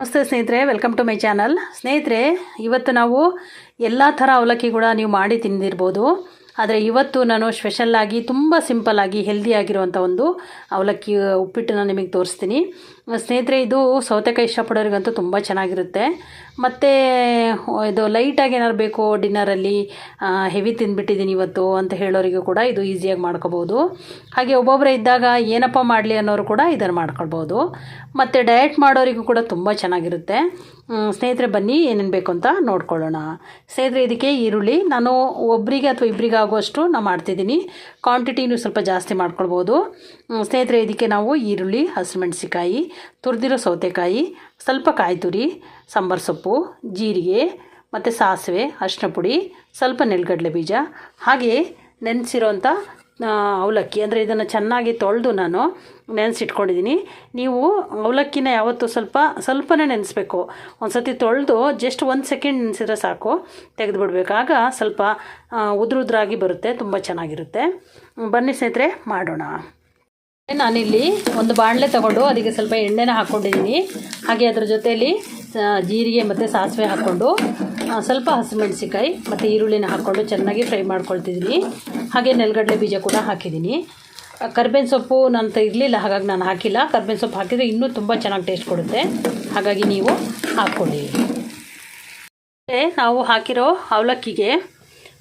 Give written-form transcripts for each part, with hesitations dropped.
ನಮಸ್ತೆ ಸ್ನೇಹಿತರೆ, welcome to my channel. ಸ್ನೇಹಿತರೆ, ಇವತ್ತು ನಾವು ಎಲ್ಲ ಥರ ಅವಲಕ್ಕಿ ಕೂಡ ನೀವು ಮಾಡಿ ತಿಂದಿರ್ಬೋದು. ಆದರೆ ಇವತ್ತು ನಾನು ಸ್ಪೆಷಲ್ಲಾಗಿ ತುಂಬ ಸಿಂಪಲ್ಲಾಗಿ ಹೆಲ್ದಿಯಾಗಿರುವಂಥ ಒಂದು ಅವಲಕ್ಕಿ ಉಪ್ಪಿಟ್ಟನ್ನು ನಿಮಗೆ ತೋರಿಸ್ತೀನಿ. ಸ್ನೇಹಿತರೆ, ಇದು ಸೌತೆಕಾಯಿ ಇಷ್ಟಪಡೋರಿಗಂತೂ ತುಂಬ ಚೆನ್ನಾಗಿರುತ್ತೆ. ಮತ್ತು ಇದು ಲೈಟಾಗಿ ಏನಾದ್ರು ಬೇಕು ಡಿನ್ನರಲ್ಲಿ, ಹೆವಿ ತಿಂದುಬಿಟ್ಟಿದ್ದೀನಿ ಇವತ್ತು ಅಂತ ಹೇಳೋರಿಗೂ ಕೂಡ ಇದು ಈಸಿಯಾಗಿ ಮಾಡ್ಕೋಬೋದು. ಹಾಗೆ ಒಬ್ಬೊಬ್ಬರೇ ಇದ್ದಾಗ ಏನಪ್ಪ ಮಾಡಲಿ ಅನ್ನೋರು ಕೂಡ ಇದನ್ನು ಮಾಡ್ಕೊಳ್ಬೋದು. ಮತ್ತು ಡಯಟ್ ಮಾಡೋರಿಗೂ ಕೂಡ ತುಂಬ ಚೆನ್ನಾಗಿರುತ್ತೆ. ಸ್ನೇಹಿತರೆ, ಬನ್ನಿ ಏನೇನು ಬೇಕು ಅಂತ ನೋಡ್ಕೊಳ್ಳೋಣ. ಸ್ನೇಹಿತರೆ, ಇದಕ್ಕೆ ಈರುಳ್ಳಿ ನಾನು ಒಬ್ಬರಿಗೆ ಅಥವಾ ಇಬ್ಬರಿಗೆ ಆಗುವಷ್ಟು ನಾನು ಮಾಡ್ತಿದ್ದೀನಿ. ಕ್ವಾಂಟಿಟಿನೂ ಸ್ವಲ್ಪ ಜಾಸ್ತಿ ಮಾಡ್ಕೊಳ್ಬೋದು. ಸ್ನೇಹಿತರೆ, ಇದಕ್ಕೆ ನಾವು ಈರುಳ್ಳಿ, ಹಸಿಮೆಣಸಿಕಾಯಿ, ತುರಿದಿರೋ ಸೌತೆಕಾಯಿ, ಸ್ವಲ್ಪ ಕಾಯಿ ತುರಿ, ಸಾಂಬಾರು ಸೊಪ್ಪು, ಜೀರಿಗೆ ಮತ್ತು ಸಾಸಿವೆ, ಅರಿಶಿನ ಪುಡಿ, ಸ್ವಲ್ಪ ನೆಲಗಡಲೆ ಬೀಜ, ಹಾಗೆ ನೆನೆಸಿರೋಂಥ ಅವಲಕ್ಕಿ. ಅಂದರೆ ಇದನ್ನು ಚೆನ್ನಾಗಿ ತೊಳೆದು ನಾನು ನೆನೆಸಿಟ್ಕೊಂಡಿದ್ದೀನಿ. ನೀವು ಅವಲಕ್ಕಿನ ಯಾವತ್ತೂ ಸ್ವಲ್ಪನೇ ನೆನೆಸ್ಬೇಕು. ಒಂದು ಸತಿ ತೊಳೆದು ಜಸ್ಟ್ 1 ಸೆಕೆಂಡ್ ನೆನೆಸಿದ್ರೆ ಸಾಕು, ತೆಗೆದುಬಿಡ್ಬೇಕು. ಆಗ ಸ್ವಲ್ಪ ಉದುರಾಗಿ ಬರುತ್ತೆ, ತುಂಬ ಚೆನ್ನಾಗಿರುತ್ತೆ. ಬನ್ನಿ ಸ್ನೇಹಿತರೆ, ಮಾಡೋಣ. ನಾನಿಲ್ಲಿ ಒಂದು ಬಾಣಲೆ ತೊಗೊಂಡು ಅದಕ್ಕೆ ಸ್ವಲ್ಪ ಎಣ್ಣೆನ ಹಾಕ್ಕೊಂಡಿದ್ದೀನಿ. ಹಾಗೆ ಅದರ ಜೊತೆಯಲ್ಲಿ ಜೀರಿಗೆ ಮತ್ತು ಸಾಸಿವೆ ಹಾಕ್ಕೊಂಡು ಸ್ವಲ್ಪ ಹಸಿಮೆಣಸಿಕಾಯಿ ಮತ್ತು ಈರುಳ್ಳಿನ ಹಾಕ್ಕೊಂಡು ಚೆನ್ನಾಗಿ ಫ್ರೈ ಮಾಡ್ಕೊಳ್ತಿದ್ದೀನಿ. ಹಾಗೆ ನೆಲಗಡಲೆ ಬೀಜ ಕೂಡ ಹಾಕಿದ್ದೀನಿ. ಕರ್ಬೇವಿನ ಸೊಪ್ಪು ನನ್ನ ಇರಲಿಲ್ಲ, ಹಾಗಾಗಿ ನಾನು ಹಾಕಿಲ್ಲ. ಕರ್ಬೇವಿನ ಸೊಪ್ಪು ಹಾಕಿದರೆ ಇನ್ನೂ ತುಂಬ ಚೆನ್ನಾಗಿ ಟೇಸ್ಟ್ ಕೊಡುತ್ತೆ, ಹಾಗಾಗಿ ನೀವು ಹಾಕ್ಕೊಳ್ಳಿ. ನಾವು ಹಾಕಿರೋ ಅವಲಕ್ಕಿಗೆ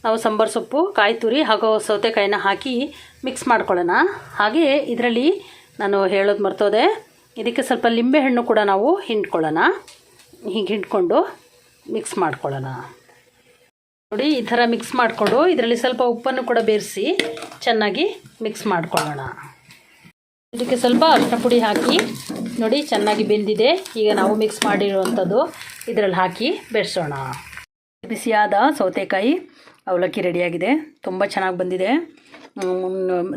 ನಾವು ಸಾಂಬಾರು ಸೊಪ್ಪು, ಕಾಯಿ ತುರಿ ಹಾಗೂ ಸೌತೆಕಾಯಿನ ಹಾಕಿ ಮಿಕ್ಸ್ ಮಾಡ್ಕೊಳ್ಳೋಣ. ಹಾಗೆ ಇದರಲ್ಲಿ ನಾನು ಹೇಳೋದು ಮರ್ತೋದೆ, ಇದಕ್ಕೆ ಸ್ವಲ್ಪ ಲಿಂಬೆಹಣ್ಣು ಕೂಡ ನಾವು ಹಿಂಡ್ಕೊಳ್ಳೋಣ. ಹೀಗೆ ಹಿಂಡ್ಕೊಂಡು ಮಿಕ್ಸ್ ಮಾಡ್ಕೊಳ್ಳೋಣ. ನೋಡಿ, ಈ ಥರ ಮಿಕ್ಸ್ ಮಾಡಿಕೊಂಡು ಇದರಲ್ಲಿ ಸ್ವಲ್ಪ ಉಪ್ಪನ್ನು ಕೂಡ ಬೇರಿಸಿ ಚೆನ್ನಾಗಿ ಮಿಕ್ಸ್ ಮಾಡ್ಕೊಳ್ಳೋಣ. ಇದಕ್ಕೆ ಸ್ವಲ್ಪ ಅರಿಶಿನ ಪುಡಿ ಹಾಕಿ ನೋಡಿ, ಚೆನ್ನಾಗಿ ಬೆಂದಿದೆ. ಈಗ ನಾವು ಮಿಕ್ಸ್ ಮಾಡಿರುವಂಥದ್ದು ಇದರಲ್ಲಿ ಹಾಕಿ ಬೆರೆಸೋಣ. ಬಿಸಿಯಾದ ಸೌತೆಕಾಯಿ ಅವಲಕ್ಕಿ ರೆಡಿಯಾಗಿದೆ, ತುಂಬ ಚೆನ್ನಾಗಿ ಬಂದಿದೆ.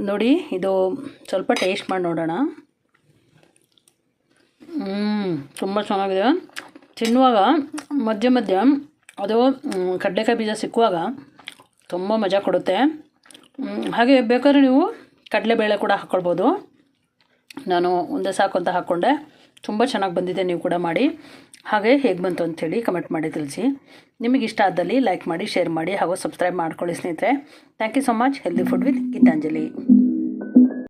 ನೋಡಿ, ಇದು ಸ್ವಲ್ಪ ಟೇಸ್ಟ್ ಮಾಡಿ ನೋಡೋಣ. ತುಂಬ ಚೆನ್ನಾಗಿದೆ. ತಿನ್ನುವಾಗ ಮಧ್ಯ ಮಧ್ಯ ಅದು ಕಡಲೆಕಾಯಿ ಬೀಜ ಸಿಕ್ಕುವಾಗ ತುಂಬ ಮಜಾ ಕೊಡುತ್ತೆ. ಹಾಗೆ ಬೇಕಾದ್ರೆ ನೀವು ಕಡಲೆಬೇಳೆ ಕೂಡ ಹಾಕ್ಕೊಳ್ಬೋದು. ನಾನು ಒಂದೇ ಸಾಕು ಅಂತ ಹಾಕ್ಕೊಂಡೆ. ತುಂಬ ಚೆನ್ನಾಗಿ ಬಂದಿದೆ, ನೀವು ಕೂಡ ಮಾಡಿ. ಹಾಗೆ ಹೇಗೆ ಬಂತು ಅಂಥೇಳಿ ಕಮೆಂಟ್ ಮಾಡಿ ತಿಳಿಸಿ. ನಿಮಗೆ ಇಷ್ಟ ಆದಲ್ಲಿ ಲೈಕ್ ಮಾಡಿ, ಶೇರ್ ಮಾಡಿ ಹಾಗೂ ಸಬ್ಸ್ಕ್ರೈಬ್ ಮಾಡ್ಕೊಳ್ಳಿ ಸ್ನೇಹಿತರೆ. Thank you so much. Healthy food with Geetanjali.